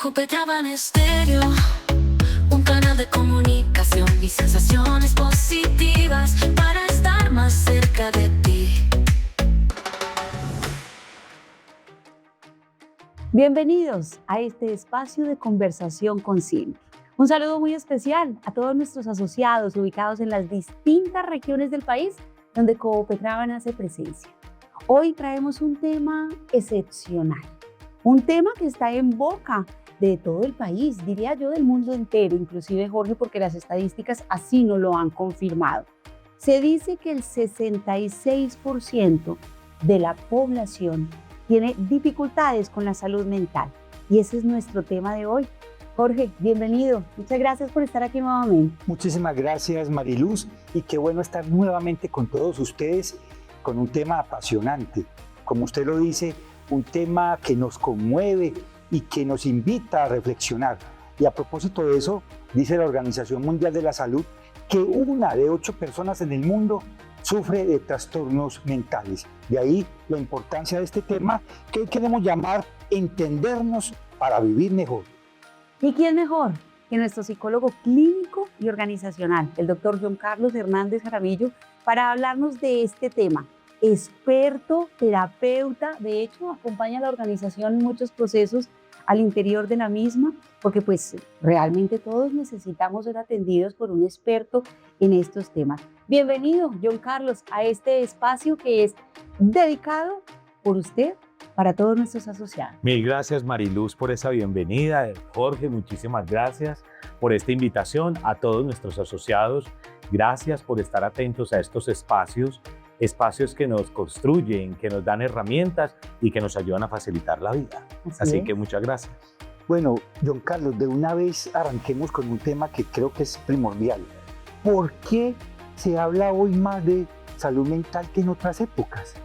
Copetraban Estéreo, un canal de comunicación y sensaciones positivas para estar más cerca de ti. Bienvenidos a este espacio de conversación con Cindy. Un saludo muy especial a todos nuestros asociados ubicados en las distintas regiones del país donde Copetraban hace presencia. Hoy traemos un tema excepcional, un tema que está en boca de todo el país, diría yo del mundo entero, inclusive Jorge, porque las estadísticas así nos lo han confirmado. Se dice que el 66% de la población tiene dificultades con la salud mental y ese es nuestro tema de hoy. Jorge, bienvenido. Muchas gracias por estar aquí nuevamente. Muchísimas gracias, Mariluz, y qué bueno estar nuevamente con todos ustedes con un tema apasionante. Como usted lo dice, un tema que nos conmueve y que nos invita a reflexionar. Y a propósito de eso, dice la Organización Mundial de la Salud que 1 de 8 personas en el mundo sufre de trastornos mentales. De ahí la importancia de este tema que hoy queremos llamar Entendernos para vivir mejor. ¿Y quién mejor que nuestro psicólogo clínico y organizacional, el doctor John Carlos Hernández Jaramillo, para hablarnos de este tema? Experto, terapeuta, de hecho acompaña a la organización en muchos procesos al interior de la misma, porque pues realmente todos necesitamos ser atendidos por un experto en estos temas. Bienvenido, John Carlos, a este espacio que es dedicado por usted para todos nuestros asociados. Mil gracias, Mariluz, por esa bienvenida. Jorge, muchísimas gracias por esta invitación a todos nuestros asociados. Gracias por estar atentos a estos espacios que nos construyen, que nos dan herramientas y que nos ayudan a facilitar la vida. Así que muchas gracias. Bueno, John Carlos, de una vez arranquemos con un tema que creo que es primordial. ¿Por qué se habla hoy más de salud mental que en otras épocas?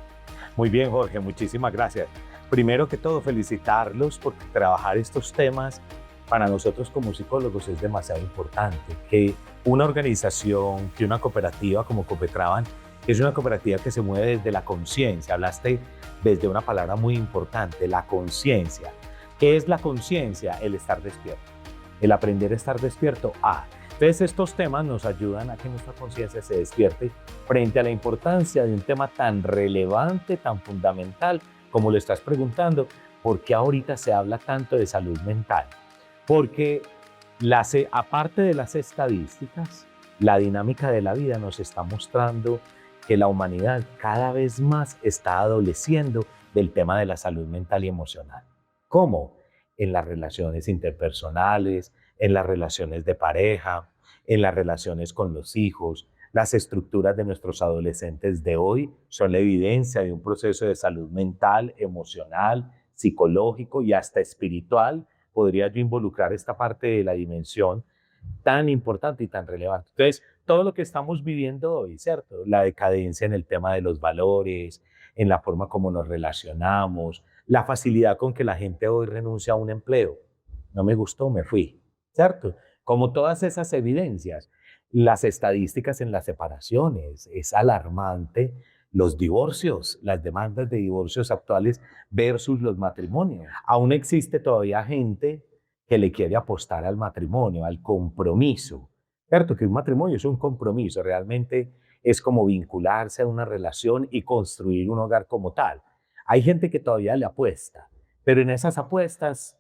Muy bien, Jorge, muchísimas gracias. Primero que todo, felicitarlos porque trabajar estos temas para nosotros como psicólogos es demasiado importante. Que una organización, que una cooperativa como Copetraban, es una cooperativa que se mueve desde la conciencia. Hablaste desde una palabra muy importante, la conciencia. ¿Qué es la conciencia? El estar despierto, el aprender a estar despierto. Entonces estos temas nos ayudan a que nuestra conciencia se despierte frente a la importancia de un tema tan relevante, tan fundamental, como lo estás preguntando. ¿Por qué ahorita se habla tanto de salud mental? Porque aparte de las estadísticas, la dinámica de la vida nos está mostrando que la humanidad cada vez más está adoleciendo del tema de la salud mental y emocional. ¿Cómo? En las relaciones interpersonales, en las relaciones de pareja, en las relaciones con los hijos. Las estructuras de nuestros adolescentes de hoy son la evidencia de un proceso de salud mental, emocional, psicológico y hasta espiritual. Podría yo involucrar esta parte de la dimensión tan importante y tan relevante. Entonces, todo lo que estamos viviendo hoy, ¿cierto? La decadencia en el tema de los valores, en la forma como nos relacionamos, la facilidad con que la gente hoy renuncia a un empleo. No me gustó, me fui, ¿cierto? Como todas esas evidencias, las estadísticas en las separaciones, es alarmante. Los divorcios, las demandas de divorcios actuales versus los matrimonios. Aún existe todavía gente que le quiere apostar al matrimonio, al compromiso. Cierto que un matrimonio es un compromiso, realmente es como vincularse a una relación y construir un hogar como tal. Hay gente que todavía le apuesta, pero en esas apuestas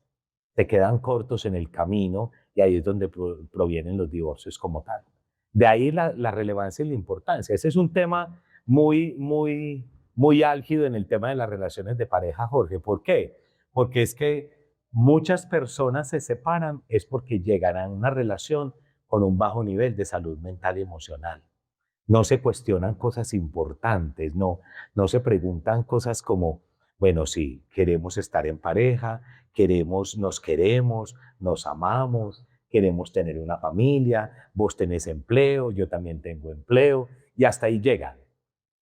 se quedan cortos en el camino y ahí es donde provienen los divorcios como tal. De ahí la relevancia y la importancia. Ese es un tema muy álgido en el tema de las relaciones de pareja, Jorge. ¿Por qué? Porque es que muchas personas se separan es porque llegan a una relación con un bajo nivel de salud mental y emocional. No se cuestionan cosas importantes, no se preguntan cosas como, bueno, sí, queremos estar en pareja, nos queremos, nos amamos, queremos tener una familia, vos tenés empleo, yo también tengo empleo, y hasta ahí llegan.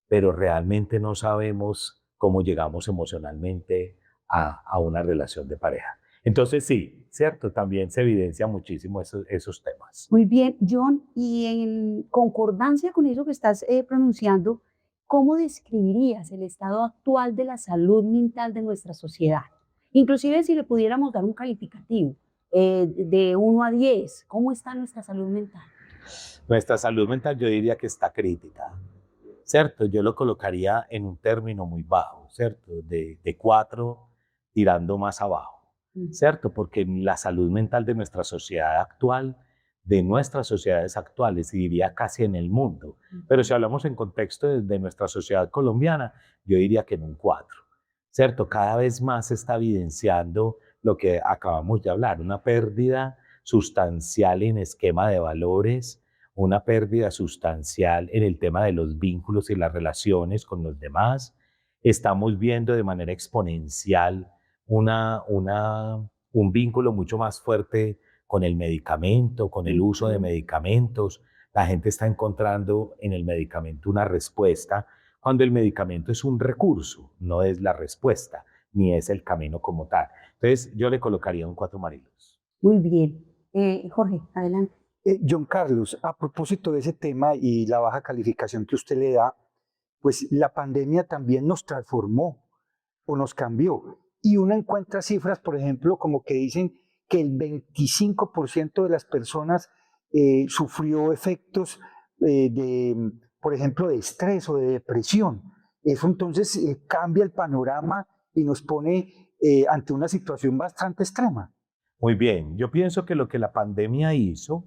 Pero realmente no sabemos cómo llegamos emocionalmente a una relación de pareja. Entonces sí, cierto, también se evidencia muchísimo esos temas. Muy bien, John, y en concordancia con eso que estás pronunciando, ¿cómo describirías el estado actual de la salud mental de nuestra sociedad? Inclusive si le pudiéramos dar un calificativo, de 1 a 10, ¿cómo está nuestra salud mental? Nuestra salud mental yo diría que está crítica, ¿cierto? Yo lo colocaría en un término muy bajo, ¿cierto? De 4 tirando más abajo, ¿cierto? Porque la salud mental de nuestra sociedad actual, de nuestras sociedades actuales, y diría casi en el mundo, pero si hablamos en contexto de nuestra sociedad colombiana, yo diría que en un 4, ¿cierto? Cada vez más se está evidenciando lo que acabamos de hablar, una pérdida sustancial en esquema de valores, una pérdida sustancial en el tema de los vínculos y las relaciones con los demás. Estamos viendo de manera exponencial un vínculo mucho más fuerte con el medicamento, con el uso de medicamentos. La gente está encontrando en el medicamento una respuesta, cuando el medicamento es un recurso, no es la respuesta, ni es el camino como tal. Entonces, yo le colocaría un 4 Mariluz. Muy bien. Jorge, adelante. John Carlos, a propósito de ese tema y la baja calificación que usted le da, pues la pandemia también nos transformó o nos cambió. Y uno encuentra cifras, por ejemplo, como que dicen que el 25% de las personas sufrió efectos por ejemplo, de estrés o de depresión. Eso entonces cambia el panorama y nos pone ante una situación bastante extrema. Muy bien, yo pienso que lo que la pandemia hizo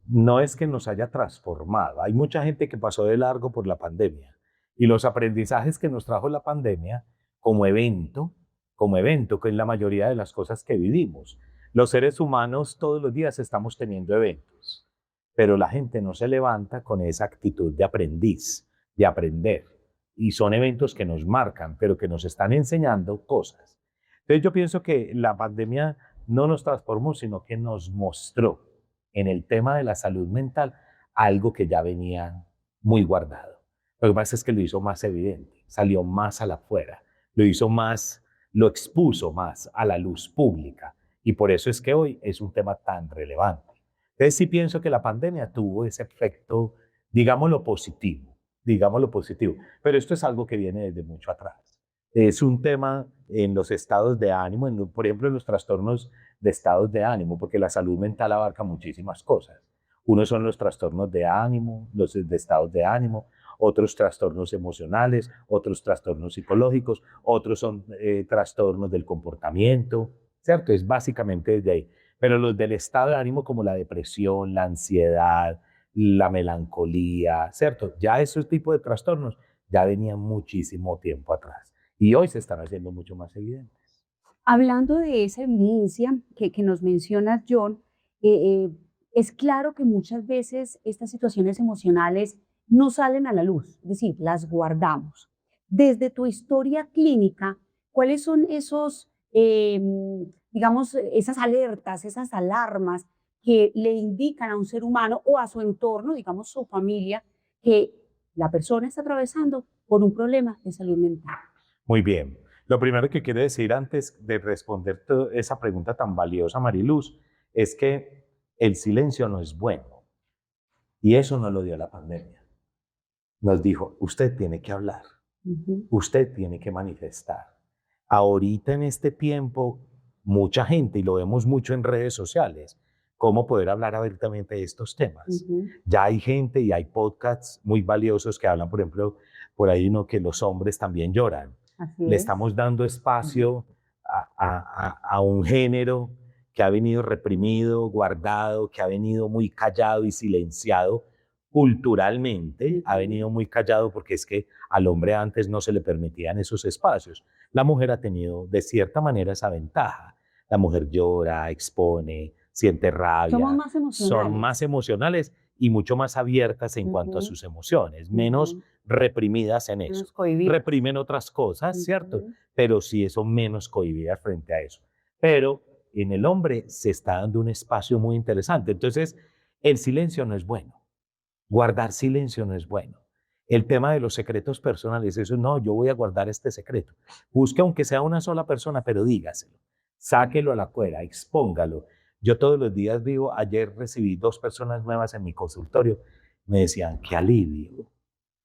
no es que nos haya transformado. Hay mucha gente que pasó de largo por la pandemia y los aprendizajes que nos trajo la pandemia como evento, que es la mayoría de las cosas que vivimos. Los seres humanos todos los días estamos teniendo eventos, pero la gente no se levanta con esa actitud de aprendiz, de aprender. Y son eventos que nos marcan, pero que nos están enseñando cosas. Entonces yo pienso que la pandemia no nos transformó, sino que nos mostró en el tema de la salud mental algo que ya venía muy guardado. Lo que pasa es que lo hizo más evidente, salió más a la afuera, lo expuso más a la luz pública, y por eso es que hoy es un tema tan relevante. Entonces sí pienso que la pandemia tuvo ese efecto, digámoslo positivo, pero esto es algo que viene desde mucho atrás. Es un tema en los estados de ánimo, por ejemplo, en los trastornos de estados de ánimo, porque la salud mental abarca muchísimas cosas. Uno son los trastornos de ánimo, los de estados de ánimo, otros trastornos emocionales, otros trastornos psicológicos, otros son trastornos del comportamiento, ¿cierto? Es básicamente desde ahí. Pero los del estado de ánimo, como la depresión, la ansiedad, la melancolía, ¿cierto? Ya esos tipos de trastornos ya venían muchísimo tiempo atrás y hoy se están haciendo mucho más evidentes. Hablando de esa evidencia que nos mencionas, John, es claro que muchas veces estas situaciones emocionales no salen a la luz, es decir, las guardamos. Desde tu historia clínica, ¿cuáles son esos, digamos, esas alertas, esas alarmas que le indican a un ser humano o a su entorno, digamos su familia, que la persona está atravesando por un problema de salud mental? Muy bien. Lo primero que quiero decir antes de responder esa pregunta tan valiosa, Mariluz, es que el silencio no es bueno. Y eso nos lo dio la pandemia. Nos dijo, usted tiene que hablar, usted tiene que manifestar. Ahorita en este tiempo, mucha gente, y lo vemos mucho en redes sociales, cómo poder hablar abiertamente de estos temas. Ya hay gente y hay podcasts muy valiosos que hablan, por ejemplo, por ahí uno que los hombres también lloran. Le estamos dando espacio a un género que ha venido reprimido, guardado, que ha venido muy callado y silenciado culturalmente, ha venido muy callado porque es que al hombre antes no se le permitían esos espacios. La mujer ha tenido de cierta manera esa ventaja. La mujer llora, expone, siente rabia. Somos más emocionales. Son más emocionales y mucho más abiertas en cuanto a sus emociones, menos reprimidas en eso. Reprimen otras cosas, ¿cierto? Pero sí son menos cohibidas frente a eso. Pero en el hombre se está dando un espacio muy interesante. Entonces, el silencio no es bueno. Guardar silencio no es bueno. El tema de los secretos personales, eso no, yo voy a guardar este secreto. Busque aunque sea una sola persona, pero dígaselo. Sáquelo a la fuera, expóngalo. Yo todos los días ayer recibí 2 personas nuevas en mi consultorio. Me decían, qué alivio.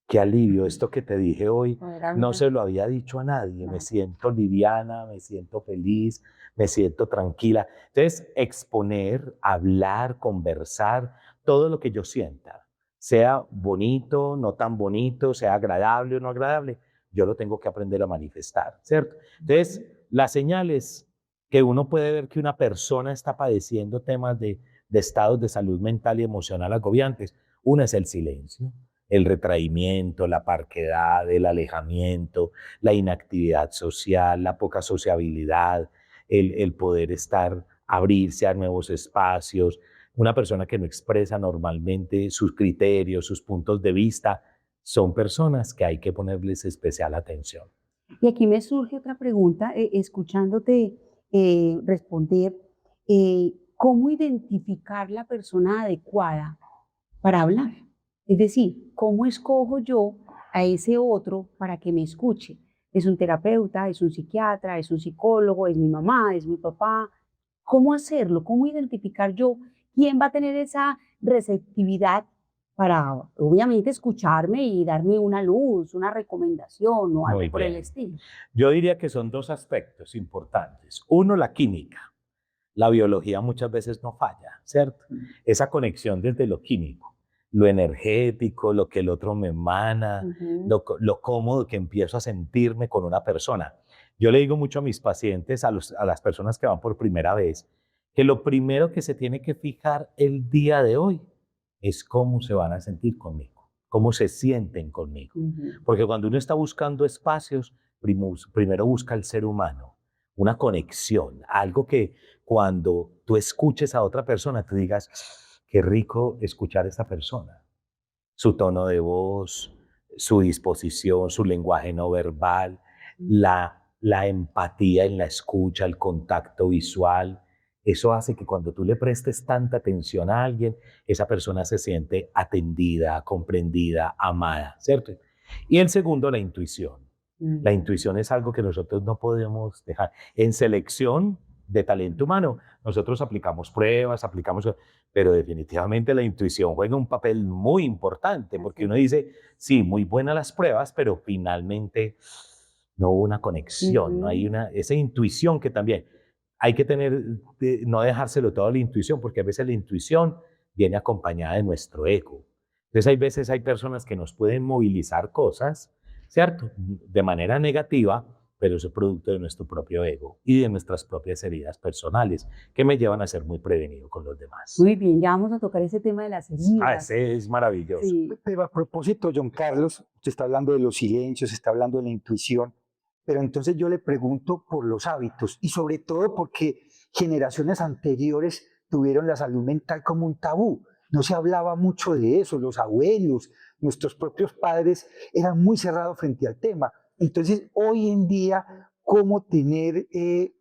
qué alivio, esto que te dije hoy, Poder no hablar. se lo había dicho a nadie, me Claro. siento liviana, me siento feliz, me siento tranquila. Entonces, exponer, hablar, conversar, todo lo que yo sienta, sea bonito, no tan bonito, sea agradable o no agradable, yo lo tengo que aprender a manifestar, ¿cierto? Entonces, las señales que uno puede ver que una persona está padeciendo temas de estados de salud mental y emocional agobiantes, una es el silencio, el retraimiento, la parquedad, el alejamiento, la inactividad social, la poca sociabilidad, el poder estar, abrirse a nuevos espacios. Una persona que no expresa normalmente sus criterios, sus puntos de vista, son personas que hay que ponerles especial atención. Y aquí me surge otra pregunta, escuchándote responder, ¿cómo identificar la persona adecuada para hablar? Es decir, ¿cómo escojo yo a ese otro para que me escuche? ¿Es un terapeuta, es un psiquiatra, es un psicólogo, es mi mamá, es mi papá? ¿Cómo hacerlo? ¿Cómo identificar yo quién va a tener esa receptividad para, obviamente, escucharme y darme una luz, una recomendación o algo Muy por el bien. estilo? Yo diría que son dos aspectos importantes. Uno, la química. La biología muchas veces no falla, ¿cierto? Esa conexión desde lo químico, lo energético, lo que el otro me emana, Ujú. lo cómodo que empiezo a sentirme con una persona. Yo le digo mucho a mis pacientes, a las personas que van por primera vez, que lo primero que se tiene que fijar el día de hoy es cómo se van a sentir conmigo, cómo se sienten conmigo. Ujú. Porque cuando uno está buscando espacios, primero busca el ser humano, una conexión, algo que cuando tú escuches a otra persona, tú digas, qué rico escuchar a esta persona. Su tono de voz, su disposición, su lenguaje no verbal, la empatía en la escucha, el contacto visual. Eso hace que cuando tú le prestes tanta atención a alguien, esa persona se siente atendida, comprendida, amada, ¿cierto? Y el segundo, la intuición. La Mm. intuición es algo que nosotros no podemos dejar. En selección de talento humano, nosotros aplicamos pruebas, pero definitivamente la intuición juega un papel muy importante, porque Así uno es. dice, sí, muy buenas las pruebas, pero finalmente no hubo una conexión, no hay Ujú. esa intuición que también hay que tener, no dejárselo todo a la intuición, porque a veces la intuición viene acompañada de nuestro ego. Entonces hay veces hay personas que nos pueden movilizar cosas, ¿cierto? De manera negativa, pero eso es producto de nuestro propio ego y de nuestras propias heridas personales que me llevan a ser muy prevenido con los demás. Muy bien, ya vamos a tocar ese tema de las heridas. Ese es maravilloso. Sí. Pero a propósito, John Carlos, usted está hablando de los silencios, está hablando de la intuición, pero entonces yo le pregunto por los hábitos y sobre todo porque generaciones anteriores tuvieron la salud mental como un tabú. No se hablaba mucho de eso, los abuelos, nuestros propios padres eran muy cerrados frente al tema. Entonces, hoy en día, ¿cómo tener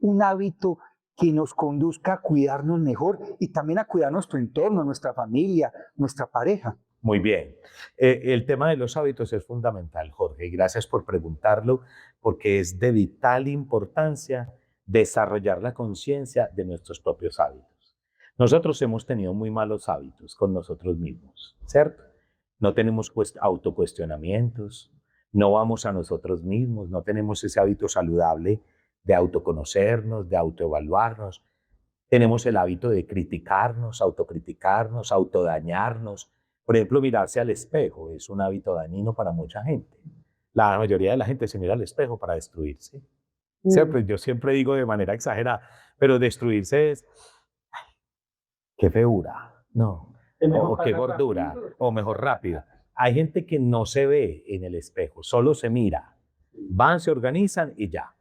un hábito que nos conduzca a cuidarnos mejor y también a cuidar nuestro entorno, nuestra familia, nuestra pareja? Muy bien. El tema de los hábitos es fundamental, Jorge, y gracias por preguntarlo, porque es de vital importancia desarrollar la conciencia de nuestros propios hábitos. Nosotros hemos tenido muy malos hábitos con nosotros mismos, ¿cierto? No tenemos autocuestionamientos, no vamos a nosotros mismos, no tenemos ese hábito saludable de autoconocernos, de autoevaluarnos. Tenemos el hábito de criticarnos, autocriticarnos, autodañarnos. Por ejemplo, mirarse al espejo es un hábito dañino para mucha gente. La mayoría de la gente se mira al espejo para destruirse. Mm. Yo siempre digo de manera exagerada, pero destruirse es, qué feura, no, o qué gordura, o mejor rápido. Hay gente que no se ve en el espejo, solo se mira. Van, se organizan y ya.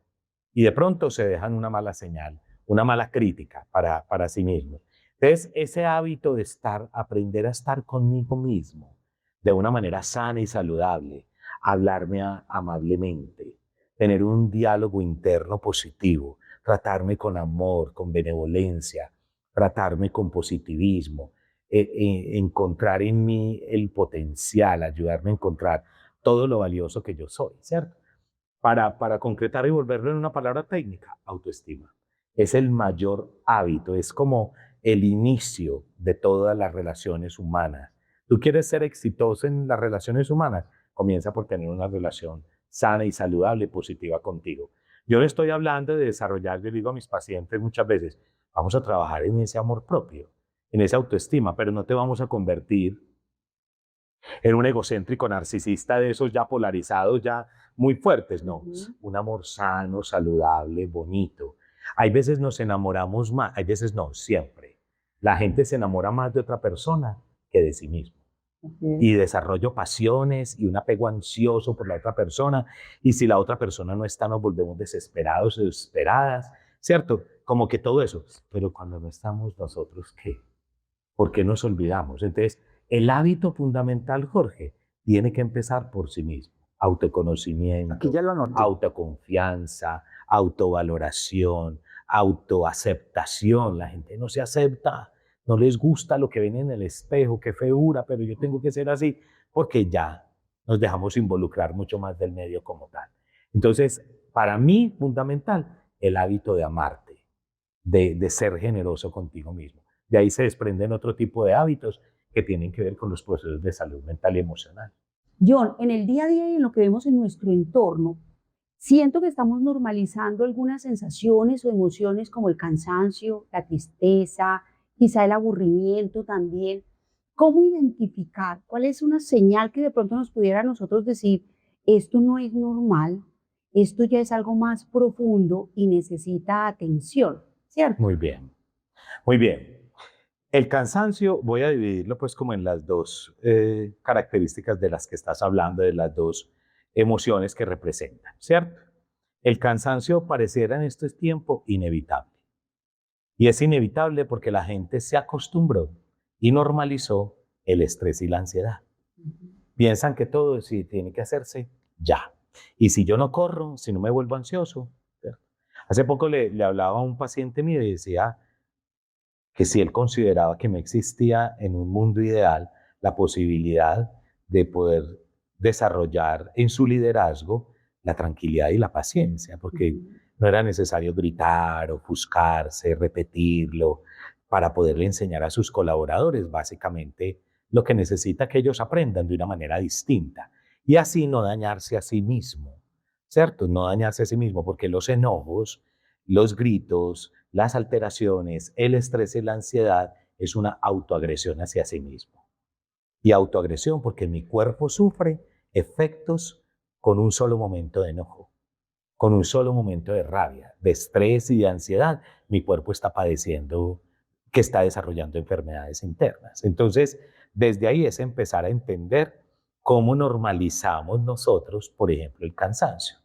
Y de pronto se dejan una mala señal, una mala crítica para sí mismos. Entonces, ese hábito de aprender a estar conmigo mismo de una manera sana y saludable, hablarme amablemente, tener un diálogo interno positivo, tratarme con amor, con benevolencia, tratarme con positivismo, encontrar en mí el potencial, ayudarme a encontrar todo lo valioso que yo soy, ¿cierto? Para concretar y volverlo en una palabra técnica, autoestima. Es el mayor hábito, es como el inicio de todas las relaciones humanas. ¿Tú quieres ser exitoso en las relaciones humanas? comienza por tener una relación sana y saludable, positiva contigo. Yo no estoy hablando de desarrollar, yo digo a mis pacientes muchas veces, vamos a trabajar en ese amor propio, en esa autoestima, pero no te vamos a convertir en un egocéntrico narcisista de esos ya polarizados, ya muy fuertes, no. Un amor sano, saludable, bonito. Hay veces nos enamoramos más, hay veces no, siempre. La gente se enamora más de otra persona que de sí mismo. Y desarrollo pasiones y un apego ansioso por la otra persona. Y si la otra persona no está, nos volvemos desesperados, desesperadas, ¿cierto? Como que todo eso. Pero cuando no estamos nosotros, ¿qué? ¿Por qué nos olvidamos? Entonces, el hábito fundamental, Jorge, tiene que empezar por sí mismo. Autoconocimiento, Aquí ya lo anoté. autoconfianza, autovaloración, autoaceptación. La gente no se acepta, no les gusta lo que ven en el espejo, qué feura, pero yo tengo que ser así, porque ya nos dejamos involucrar mucho más del medio como tal. Entonces, para mí, fundamental, el hábito de amarte, de ser generoso contigo mismo. De ahí se desprenden otro tipo de hábitos que tienen que ver con los procesos de salud mental y emocional. John, en el día a día y en lo que vemos en nuestro entorno, siento que estamos normalizando algunas sensaciones o emociones como el cansancio, la tristeza, quizá el aburrimiento también. ¿Cómo identificar cuál es una señal que de pronto nos pudiera a nosotros decir, esto no es normal, esto ya es algo más profundo y necesita atención, ¿cierto? Muy bien, muy bien. El cansancio voy a dividirlo pues como en las dos características de las que estás hablando, de las dos emociones que representan, ¿cierto? El cansancio pareciera en este tiempo inevitable. Y es inevitable porque la gente se acostumbró y normalizó el estrés y la ansiedad. Piensan que todo sí tiene que hacerse ya. Y si yo no corro, si no me vuelvo ansioso, ¿cierto? Hace poco le hablaba a un paciente mío y decía que si él consideraba que no existía en un mundo ideal la posibilidad de poder desarrollar en su liderazgo la tranquilidad y la paciencia, porque no era necesario gritar, ofuscarse, repetirlo, para poderle enseñar a sus colaboradores básicamente lo que necesita que ellos aprendan de una manera distinta y así no dañarse a sí mismo, ¿cierto? No dañarse a sí mismo, porque los enojos, los gritos, las alteraciones, el estrés y la ansiedad es una autoagresión hacia sí mismo. Y autoagresión porque mi cuerpo sufre efectos con un solo momento de enojo, con un solo momento de rabia, de estrés y de ansiedad. Mi cuerpo está padeciendo, que está desarrollando enfermedades internas. Entonces, desde ahí es empezar a entender cómo normalizamos nosotros, por ejemplo, el cansancio.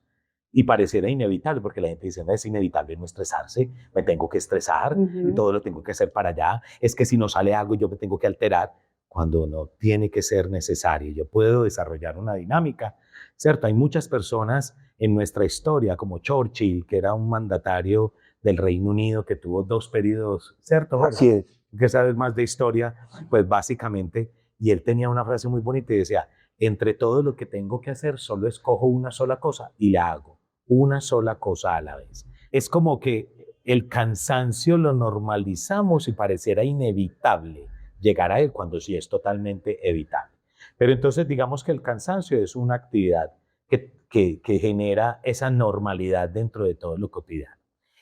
Y pareciera inevitable, porque la gente dice, no, es inevitable no estresarse, me tengo que estresar, y todo lo tengo que hacer para allá, es que si no sale algo yo me tengo que alterar, cuando no tiene que ser necesario. Yo puedo desarrollar una dinámica, ¿cierto? Hay muchas personas en nuestra historia, como Churchill, que era un mandatario del Reino Unido que tuvo 2 periodos, ¿cierto? Así es. Que sabes más de historia, pues básicamente, y él tenía una frase muy bonita y decía, entre todo lo que tengo que hacer, solo escojo una sola cosa y la hago. Una sola cosa a la vez. Es como que el cansancio lo normalizamos y pareciera inevitable llegar a él cuando sí es totalmente evitable. Pero entonces digamos que el cansancio es una actividad que genera esa normalidad dentro de todo lo cotidiano.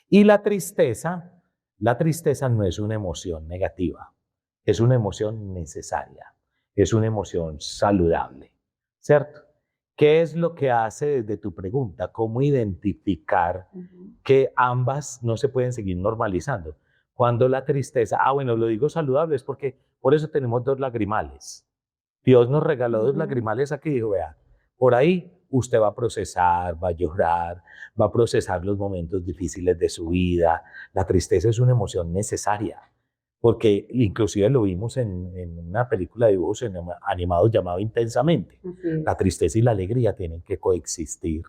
Y la tristeza no es una emoción negativa, es una emoción necesaria, es una emoción saludable, ¿cierto? ¿Qué es lo que hace desde tu pregunta? ¿Cómo identificar que ambas no se pueden seguir normalizando? Cuando la tristeza, bueno, lo digo saludable, es porque por eso tenemos 2 lagrimales. Dios nos regaló 2 lagrimales aquí, dijo, vea, por ahí usted va a procesar, va a llorar, va a procesar los momentos difíciles de su vida. La tristeza es una emoción necesaria, porque inclusive lo vimos en una película de dibujos animados llamado Intensamente. La tristeza y la alegría tienen que coexistir,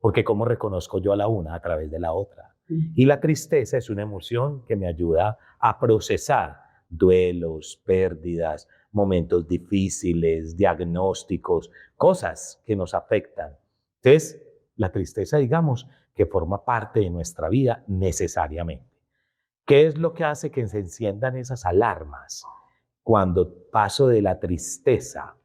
porque ¿cómo reconozco yo a la una? A través de la otra. Y la tristeza es una emoción que me ayuda a procesar duelos, pérdidas, momentos difíciles, diagnósticos, cosas que nos afectan. Entonces, la tristeza, digamos, que forma parte de nuestra vida necesariamente. ¿Qué es lo que hace que se enciendan esas alarmas cuando paso de la tristeza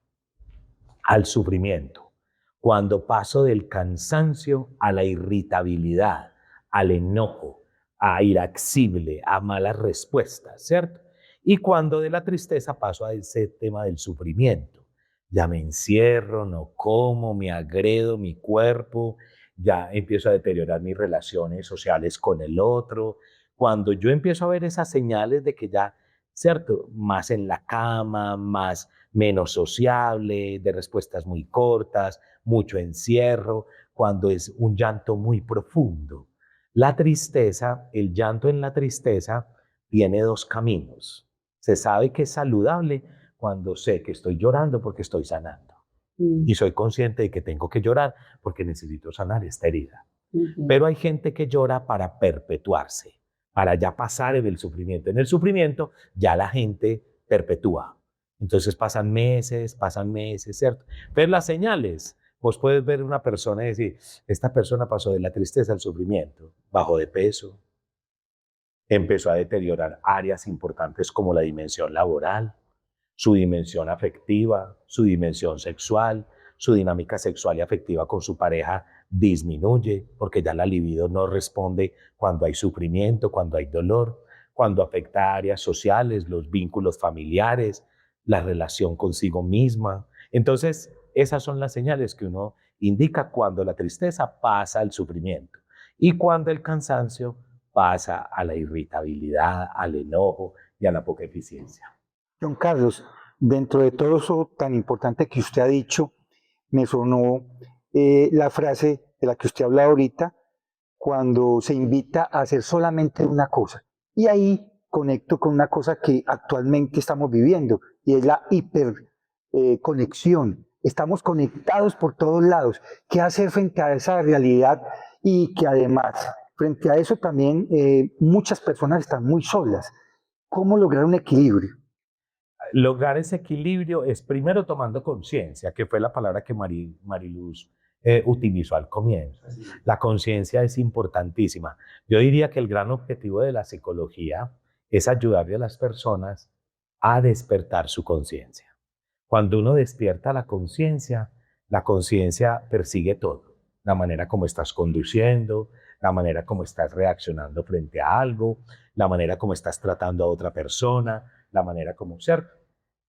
al sufrimiento? cuando paso del cansancio a la irritabilidad, al enojo, a irascible, a malas respuestas, ¿cierto? Y cuando de la tristeza paso a ese tema del sufrimiento. Ya me encierro, no como, me agredo mi cuerpo, ya empiezo a deteriorar mis relaciones sociales con el otro. Cuando yo empiezo a ver esas señales de que ya, ¿cierto? Más en la cama, menos sociable, de respuestas muy cortas, mucho encierro, cuando es un llanto muy profundo. La tristeza, el llanto en la tristeza tiene dos caminos. Se sabe que es saludable cuando sé que estoy llorando porque estoy sanando. Y soy consciente de que tengo que llorar porque necesito sanar esta herida. Pero hay gente que llora para perpetuarse, para ya pasar en el sufrimiento. En el sufrimiento ya la gente perpetúa. Entonces pasan meses, ¿cierto? Pero las señales, vos puedes ver una persona y decir, esta persona pasó de la tristeza al sufrimiento, bajó de peso, empezó a deteriorar áreas importantes como la dimensión laboral, su dimensión afectiva, su dimensión sexual, su dinámica sexual y afectiva con su pareja disminuye porque ya la libido no responde cuando hay sufrimiento, cuando hay dolor, cuando afecta áreas sociales, los vínculos familiares, la relación consigo misma. Entonces, esas son las señales que uno indica cuando la tristeza pasa al sufrimiento y cuando el cansancio pasa a la irritabilidad, al enojo y a la poca eficiencia. John Carlos, dentro de todo eso tan importante que usted ha dicho, me sonó la frase de la que usted habla ahorita, cuando se invita a hacer solamente una cosa. Y ahí conecto con una cosa que actualmente estamos viviendo, y es la hiperconexión. Estamos conectados por todos lados. ¿Qué hacer frente a esa realidad? Y que además, frente a eso también, muchas personas están muy solas. ¿Cómo lograr un equilibrio? Lograr ese equilibrio es primero tomando conciencia, que fue la palabra que Mariluz utilizó al comienzo. La conciencia es importantísima. Yo diría que el gran objetivo de la psicología es ayudarle a las personas a despertar su conciencia. Cuando uno despierta la conciencia persigue todo. La manera como estás conduciendo, la manera como estás reaccionando frente a algo, la manera como estás tratando a otra persona, la manera como ser.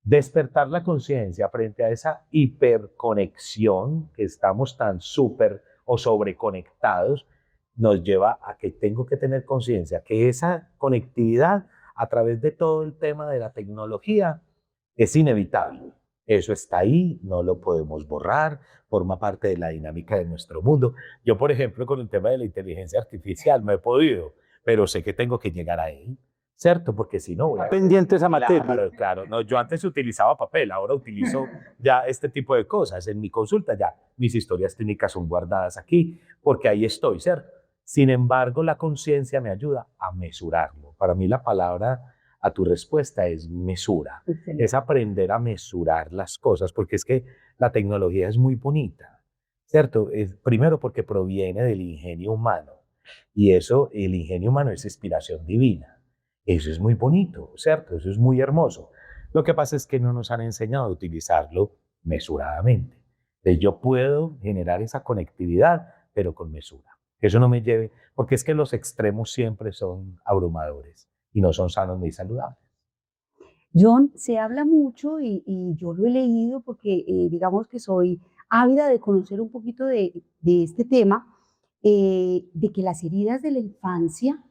Despertar la conciencia frente a esa hiperconexión que estamos tan súper o sobreconectados nos lleva a que tengo que tener conciencia que esa conectividad a través de todo el tema de la tecnología es inevitable. Eso está ahí, no lo podemos borrar, forma parte de la dinámica de nuestro mundo. Yo, por ejemplo, con el tema de la inteligencia artificial no he podido, pero sé que tengo que llegar a él. ¿Cierto? Porque si no... Pendiente esa materia. Claro. No, yo antes utilizaba papel, ahora utilizo ya este tipo de cosas. En mi consulta ya mis historias clínicas son guardadas aquí, porque ahí estoy, ¿cierto? Sin embargo, la conciencia me ayuda a mesurarlo. Para mí la palabra a tu respuesta es mesura. Excelente. Es aprender a mesurar las cosas, porque es que la tecnología es muy bonita, ¿cierto? Primero porque proviene del ingenio humano, y eso, el ingenio humano es inspiración divina. Eso es muy bonito, ¿cierto? Eso es muy hermoso. Lo que pasa es que no nos han enseñado a utilizarlo mesuradamente. Entonces yo puedo generar esa conectividad, pero con mesura. Eso no me lleve, porque es que los extremos siempre son abrumadores y no son sanos ni saludables. John, se habla mucho y yo lo he leído porque digamos que soy ávida de conocer un poquito de este tema, de que las heridas de la infancia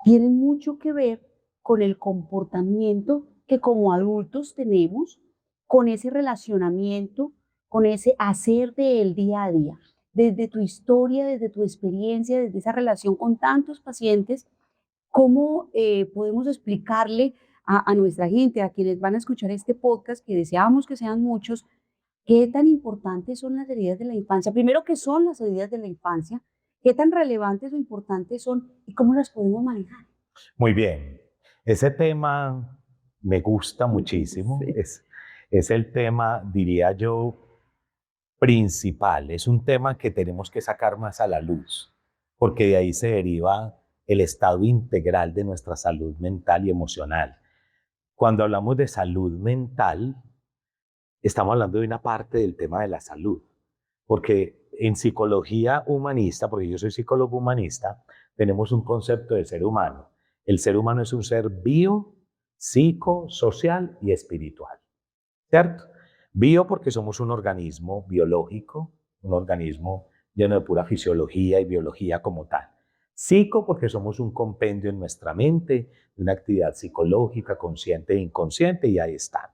tienen mucho que ver con el comportamiento que como adultos tenemos, con ese relacionamiento, con ese hacer del día a día. Desde tu historia, desde tu experiencia, desde esa relación con tantos pacientes, ¿cómo podemos explicarle a nuestra gente, a quienes van a escuchar este podcast, que deseamos que sean muchos, qué tan importantes son las heridas de la infancia? Primero, ¿qué son las heridas de la infancia? ¿Qué tan relevantes o importantes son y cómo las podemos manejar? Muy bien. Ese tema me gusta muchísimo. Sí. Es el tema, diría yo, principal. Es un tema que tenemos que sacar más a la luz, porque de ahí se deriva el estado integral de nuestra salud mental y emocional. Cuando hablamos de salud mental, estamos hablando de una parte del tema de la salud. porque en psicología humanista, porque yo soy psicólogo humanista, tenemos un concepto de ser humano. El ser humano es un ser bio, psico, social y espiritual, ¿cierto? Bio porque somos un organismo biológico, un organismo lleno de pura fisiología y biología como tal. Psico porque somos un compendio en nuestra mente, de una actividad psicológica, consciente e inconsciente, y ahí están.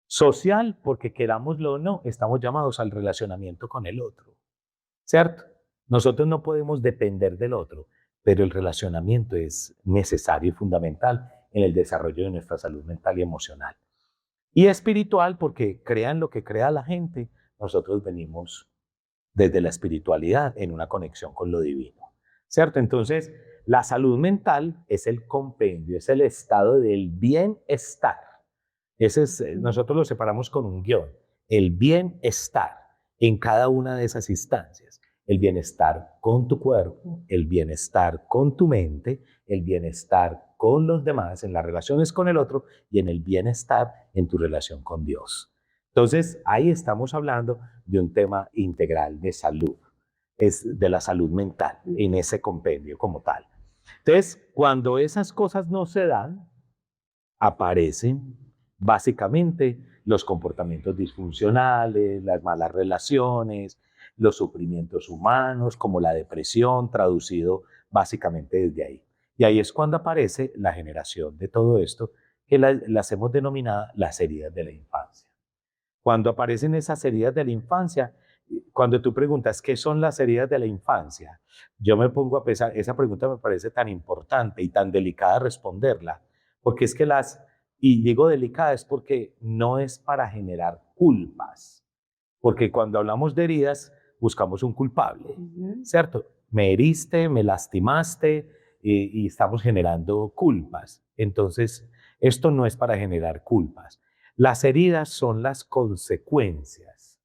Social porque, querámoslo o no, estamos llamados al relacionamiento con el otro, ¿cierto? Nosotros no podemos depender del otro, pero el relacionamiento es necesario y fundamental en el desarrollo de nuestra salud mental y emocional. Y espiritual porque, crean lo que crea la gente, nosotros venimos desde la espiritualidad en una conexión con lo divino, ¿cierto? Entonces, la salud mental es el compendio, es el estado del bienestar. Nosotros lo separamos con un guión, el bienestar en cada una de esas instancias. El bienestar con tu cuerpo, el bienestar con tu mente, el bienestar con los demás, en las relaciones con el otro y en el bienestar en tu relación con Dios. Entonces, ahí estamos hablando de un tema integral de salud, es de la salud mental, en ese compendio como tal. Entonces, cuando esas cosas no se dan, aparecen básicamente los comportamientos disfuncionales, las malas relaciones, los sufrimientos humanos, como la depresión, traducido básicamente desde ahí. Y ahí es cuando aparece la generación de todo esto, que las hemos denominado las heridas de la infancia. Cuando aparecen esas heridas de la infancia, cuando tú preguntas qué son las heridas de la infancia, yo me pongo a pensar, esa pregunta me parece tan importante y tan delicada responderla, porque es que y digo delicada es porque no es para generar culpas, porque cuando hablamos de heridas buscamos un culpable, ¿cierto? Me heriste, me lastimaste y estamos generando culpas. Entonces, esto no es para generar culpas. Las heridas son las consecuencias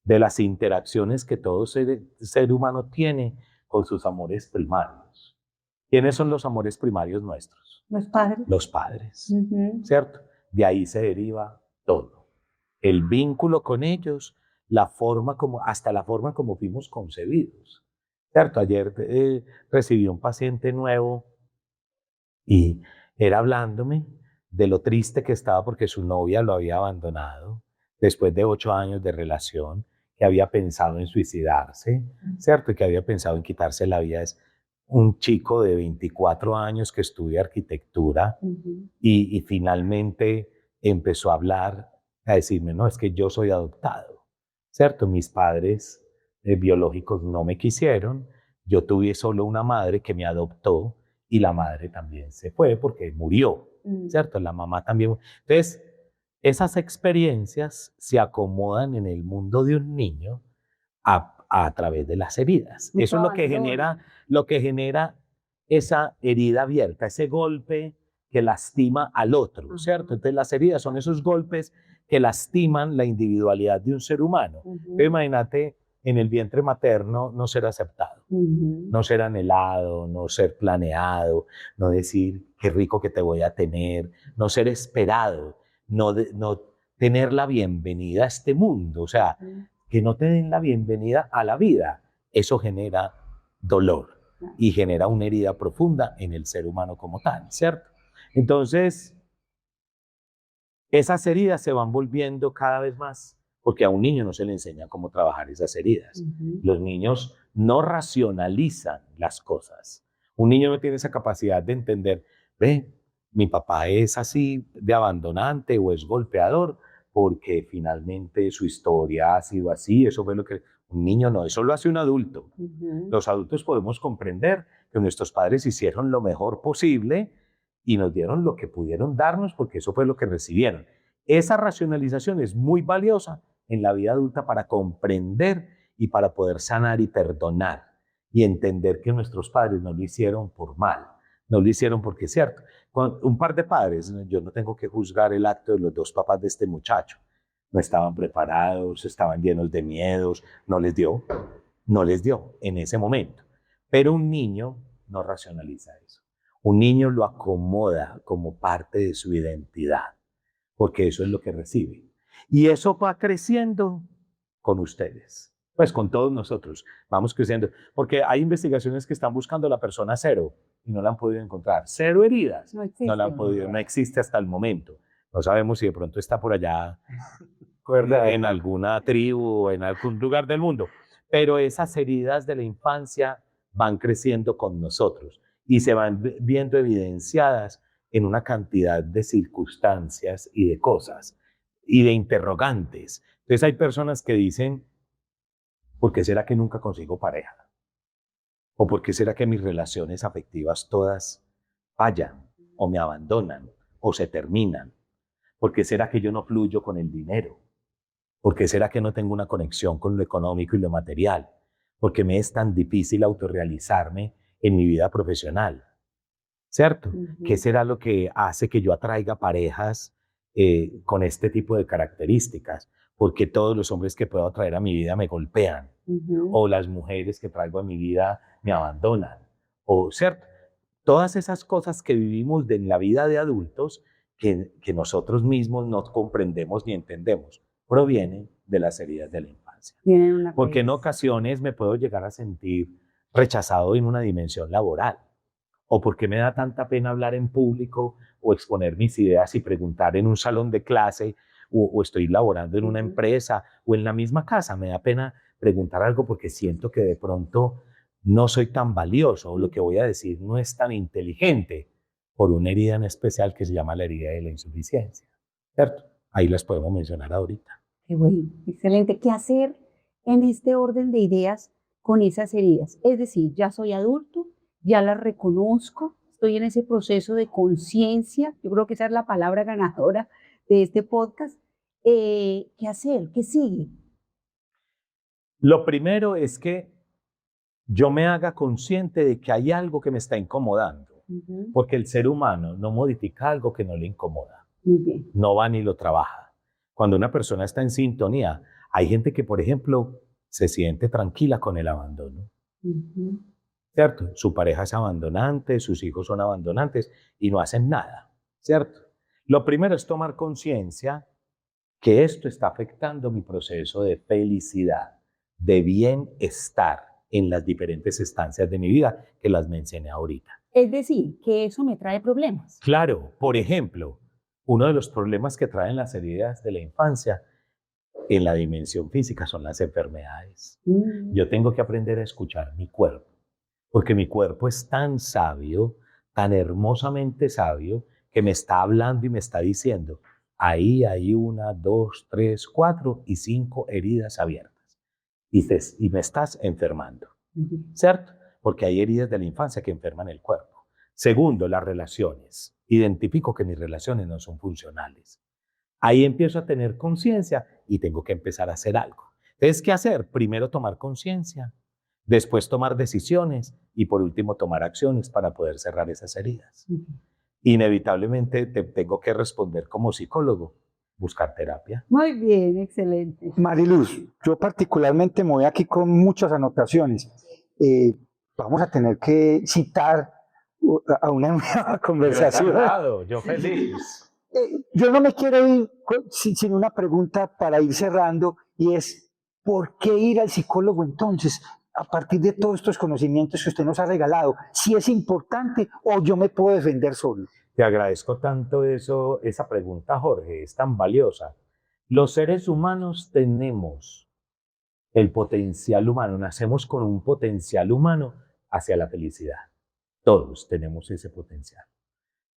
de las interacciones que todo ser humano tiene con sus amores primarios. ¿Quiénes son los amores primarios nuestros? Los padres. Los padres, ¿cierto? De ahí se deriva todo. El vínculo con ellos, hasta la forma como fuimos concebidos, ¿cierto? Ayer recibí un paciente nuevo y era hablándome de lo triste que estaba porque su novia lo había abandonado después de 8 años de relación, que había pensado en suicidarse, ¿cierto? Y que había pensado en quitarse la vida. Es un chico de 24 años que estudia arquitectura y finalmente empezó a hablar, a decirme, no, es que yo soy adoptado, ¿cierto? Mis padres biológicos no me quisieron, yo tuve solo una madre que me adoptó y la madre también se fue porque murió, ¿cierto? La mamá también. Entonces, esas experiencias se acomodan en el mundo de un niño a través de las heridas. Eso es lo que genera esa herida abierta, ese golpe que lastima al otro, ¿cierto? Entonces las heridas son esos golpes que lastiman la individualidad de un ser humano. Entonces, imagínate en el vientre materno no ser aceptado, no ser anhelado, no ser planeado, no decir qué rico que te voy a tener, no ser esperado, no tener la bienvenida a este mundo, o sea, que no te den la bienvenida a la vida. Eso genera dolor y genera una herida profunda en el ser humano como tal, ¿cierto? Entonces, esas heridas se van volviendo cada vez más, porque a un niño no se le enseña cómo trabajar esas heridas. Los niños no racionalizan las cosas. Un niño no tiene esa capacidad de entender, ve, mi papá es así de abandonante o es golpeador, porque finalmente su historia ha sido así, eso fue lo que... Un niño no, eso lo hace un adulto. Los adultos podemos comprender que nuestros padres hicieron lo mejor posible y nos dieron lo que pudieron darnos porque eso fue lo que recibieron. Esa racionalización es muy valiosa en la vida adulta para comprender y para poder sanar y perdonar y entender que nuestros padres no lo hicieron por mal, no lo hicieron porque es cierto. Un par de padres, yo no tengo que juzgar el acto de los 2 papás de este muchacho, no estaban preparados, estaban llenos de miedos, no les dio en ese momento. Pero un niño no racionaliza eso. Un niño lo acomoda como parte de su identidad, porque eso es lo que recibe. Y eso va creciendo con ustedes. Pues con todos nosotros vamos creciendo, porque hay investigaciones que están buscando la persona cero y no la han podido encontrar. Cero heridas, No existe. no la han podido, no existe hasta el momento. No sabemos si de pronto está por allá en alguna tribu o en algún lugar del mundo, pero esas heridas de la infancia van creciendo con nosotros y se van viendo evidenciadas en una cantidad de circunstancias y de cosas y de interrogantes. Entonces hay personas que dicen, ¿por qué será que nunca consigo pareja? ¿O por qué será que mis relaciones afectivas todas fallan o me abandonan o se terminan? ¿Por qué será que yo no fluyo con el dinero? ¿Por qué será que no tengo una conexión con lo económico y lo material? ¿Por qué me es tan difícil autorrealizarme en mi vida profesional? ¿Cierto? ¿Qué será lo que hace que yo atraiga parejas con este tipo de características? Porque todos los hombres que puedo atraer a mi vida me golpean, o las mujeres que traigo a mi vida me abandonan, o ¿cierto? Todas esas cosas que vivimos en la vida de adultos que nosotros mismos no comprendemos ni entendemos, provienen de las heridas de la infancia. Porque en ocasiones me puedo llegar a sentir rechazado en una dimensión laboral, o porque me da tanta pena hablar en público o exponer mis ideas y preguntar en un salón de clase, o estoy laborando en una empresa o en la misma casa, me da pena preguntar algo porque siento que de pronto no soy tan valioso o lo que voy a decir no es tan inteligente por una herida en especial que se llama la herida de la insuficiencia, ¿cierto? Ahí las podemos mencionar ahorita. Qué bueno, excelente. ¿Qué hacer en este orden de ideas con esas heridas? Es decir, ya soy adulto, ya las reconozco, estoy en ese proceso de conciencia, yo creo que esa es la palabra ganadora de este podcast. ¿Qué hacer? ¿Qué sigue? Lo primero es que yo me haga consciente de que hay algo que me está incomodando, porque el ser humano no modifica algo que no le incomoda. Muy bien. No va ni lo trabaja. Cuando una persona está en sintonía, hay gente que, por ejemplo, se siente tranquila con el abandono. ¿Cierto? Su pareja es abandonante, sus hijos son abandonantes y no hacen nada, ¿cierto? Lo primero es tomar conciencia que esto está afectando mi proceso de felicidad, de bienestar en las diferentes estancias de mi vida que las mencioné ahorita. Es decir, que eso me trae problemas. Claro, por ejemplo, uno de los problemas que traen las heridas de la infancia en la dimensión física son las enfermedades. Yo tengo que aprender a escuchar mi cuerpo, porque mi cuerpo es tan sabio, tan hermosamente sabio, que me está hablando y me está diciendo, ahí hay 1, 2, 3, 4 y 5 heridas abiertas. Y me estás enfermando, ¿cierto? Porque hay heridas de la infancia que enferman el cuerpo. Segundo, las relaciones. Identifico que mis relaciones no son funcionales. Ahí empiezo a tener conciencia y tengo que empezar a hacer algo. Entonces, ¿qué hacer? Primero tomar conciencia, después tomar decisiones y por último tomar acciones para poder cerrar esas heridas. Inevitablemente te tengo que responder como psicólogo, buscar terapia. Muy bien, excelente. Mariluz, yo particularmente me voy aquí con muchas anotaciones. Vamos a tener que citar a una nueva conversación. Yo feliz. Yo no me quiero ir sin una pregunta para ir cerrando, y es, ¿por qué ir al psicólogo entonces? A partir de todos estos conocimientos que usted nos ha regalado, si es importante o yo me puedo defender solo. Te agradezco tanto esa pregunta, Jorge, es tan valiosa. Los seres humanos tenemos el potencial humano, nacemos con un potencial humano hacia la felicidad. Todos tenemos ese potencial.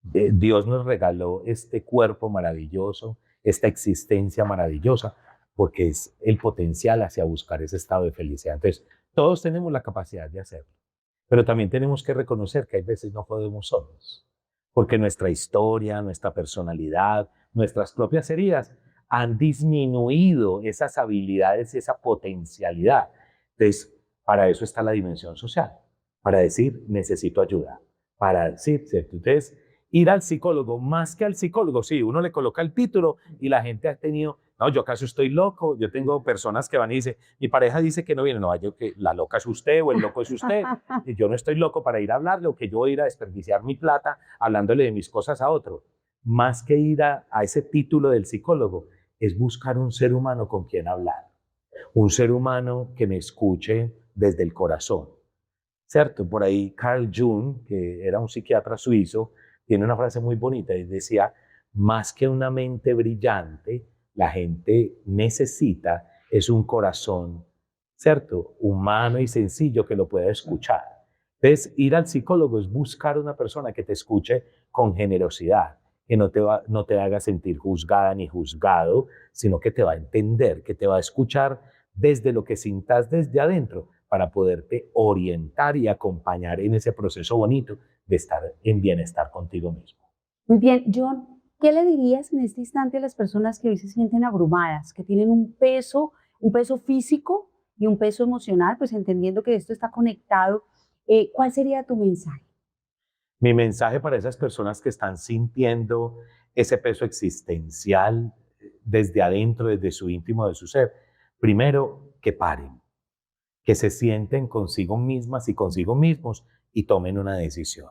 Dios nos regaló este cuerpo maravilloso, esta existencia maravillosa, porque es el potencial hacia buscar ese estado de felicidad. Entonces, todos tenemos la capacidad de hacerlo, pero también tenemos que reconocer que hay veces no podemos solos, porque nuestra historia, nuestra personalidad, nuestras propias heridas han disminuido esas habilidades, esa potencialidad. Entonces, para eso está la dimensión social, para decir, necesito ayuda, para decir, ¿cierto? Entonces, ir al psicólogo, más que al psicólogo, sí, uno le coloca el título y la gente ha tenido, no, yo acaso estoy loco, yo tengo personas que van y dicen, mi pareja dice que no viene, no, yo que la loca es usted o el loco es usted, y yo no estoy loco para ir a hablarle o que yo voy a ir a desperdiciar mi plata hablándole de mis cosas a otro. Más que ir a ese título del psicólogo, es buscar un ser humano con quien hablar, un ser humano que me escuche desde el corazón, ¿cierto? Por ahí Carl Jung, que era un psiquiatra suizo, tiene una frase muy bonita y decía, más que una mente brillante, la gente necesita es un corazón, ¿cierto? Humano y sencillo que lo pueda escuchar. Entonces, ir al psicólogo es buscar una persona que te escuche con generosidad, que no te haga sentir juzgada ni juzgado, sino que te va a entender, que te va a escuchar desde lo que sintas desde adentro para poderte orientar y acompañar en ese proceso bonito de estar en bienestar contigo mismo. Muy bien, John, ¿qué le dirías en este instante a las personas que hoy se sienten abrumadas, que tienen un peso físico y un peso emocional, pues entendiendo que esto está conectado? ¿Cuál sería tu mensaje? Mi mensaje para esas personas que están sintiendo ese peso existencial desde adentro, desde su íntimo de su ser, primero, que paren, que se sienten consigo mismas y consigo mismos y tomen una decisión.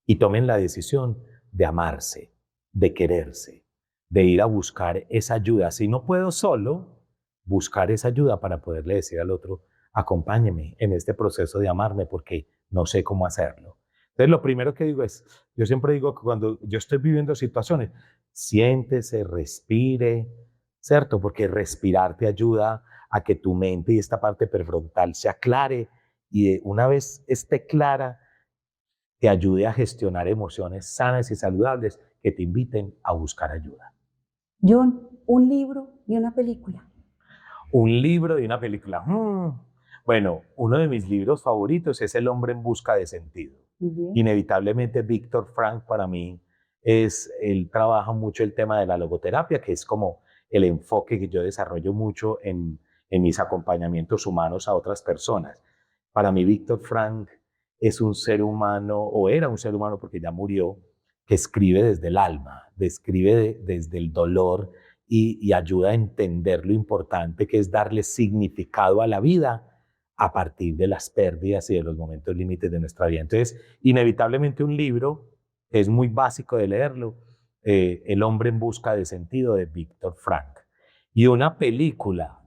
Y tomen la decisión de amarse, de quererse, de ir a buscar esa ayuda. Si no puedo solo, buscar esa ayuda para poderle decir al otro, acompáñeme en este proceso de amarme porque no sé cómo hacerlo. Entonces, lo primero que digo es, yo siempre digo que cuando yo estoy viviendo situaciones, siéntese, respire, ¿cierto? Porque respirar te ayuda a que tu mente y esta parte prefrontal se aclare y una vez esté clara, te ayude a gestionar emociones sanas y saludables que te inviten a buscar ayuda. John, un libro y una película. Un libro y una película. Bueno, uno de mis libros favoritos es El hombre en busca de sentido. Inevitablemente, Víctor Frank para mí él trabaja mucho el tema de la logoterapia, que es como el enfoque que yo desarrollo mucho en mis acompañamientos humanos a otras personas. Para mí, Víctor Frank es un ser humano, o era un ser humano porque ya murió, que escribe desde el alma, describe desde el dolor y ayuda a entender lo importante que es darle significado a la vida a partir de las pérdidas y de los momentos límites de nuestra vida. Entonces, inevitablemente un libro es muy básico de leerlo, El hombre en busca de sentido de Víctor Frank. Y una película,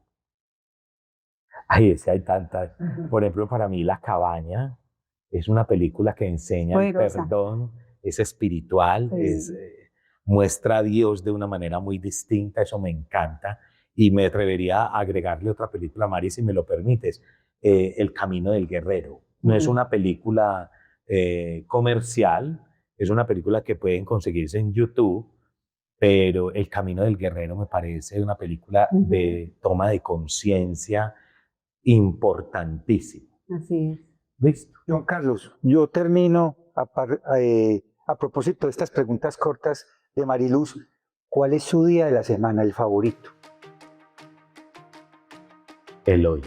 ese hay tantas. Por ejemplo, para mí La cabaña es una película que enseña el perdón, es espiritual, muestra a Dios de una manera muy distinta, eso me encanta. Y me atrevería a agregarle otra película, Mari, si me lo permites, El camino del guerrero. No es una película comercial, es una película que pueden conseguirse en YouTube, pero El camino del guerrero me parece una película de toma de conciencia importantísima. Así es. ¿Listo? Juan Carlos, yo termino a propósito de estas preguntas cortas de Mariluz. ¿Cuál es su día de la semana, el favorito? El hoy.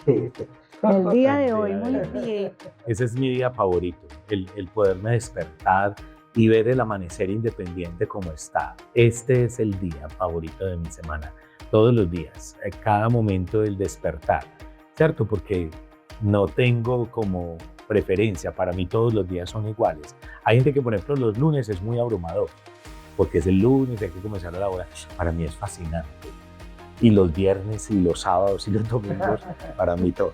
El día de hoy, muy bien. Ese es mi día favorito, el poderme despertar y ver el amanecer independiente como está. Este es el día favorito de mi semana, todos los días, cada momento del despertar, ¿cierto? Porque no tengo como preferencia, para mí todos los días son iguales. Hay gente que, por ejemplo, los lunes es muy abrumador, porque es el lunes, hay que comenzar a la hora. Para mí es fascinante. Y los viernes y los sábados y los domingos, para mí todo.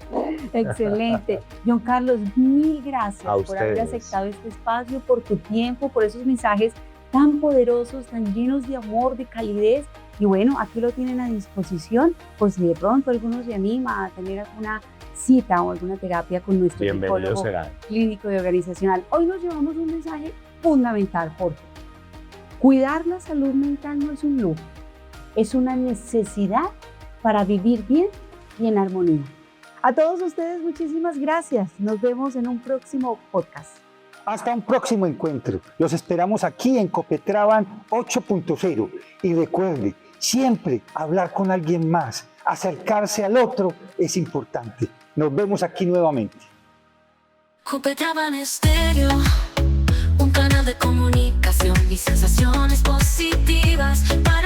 Excelente. John Carlos, mil gracias por haber ustedes. aceptado este espacio, por tu tiempo, por esos mensajes tan poderosos, tan llenos de amor, de calidez. Y bueno, aquí lo tienen a disposición por si de pronto alguno se anima a tener alguna cita o alguna terapia con nuestro psicólogo clínico y organizacional. Hoy nos llevamos un mensaje fundamental, porque cuidar la salud mental no es un lujo, es una necesidad para vivir bien y en armonía. A todos ustedes, muchísimas gracias. Nos vemos en un próximo podcast. Hasta un próximo encuentro. Los esperamos aquí en Copetraban 8.0. Y recuerde, siempre hablar con alguien más, acercarse al otro es importante. Nos vemos aquí nuevamente. Copetraban Estéreo, un canal de comunicación y sensaciones positivas para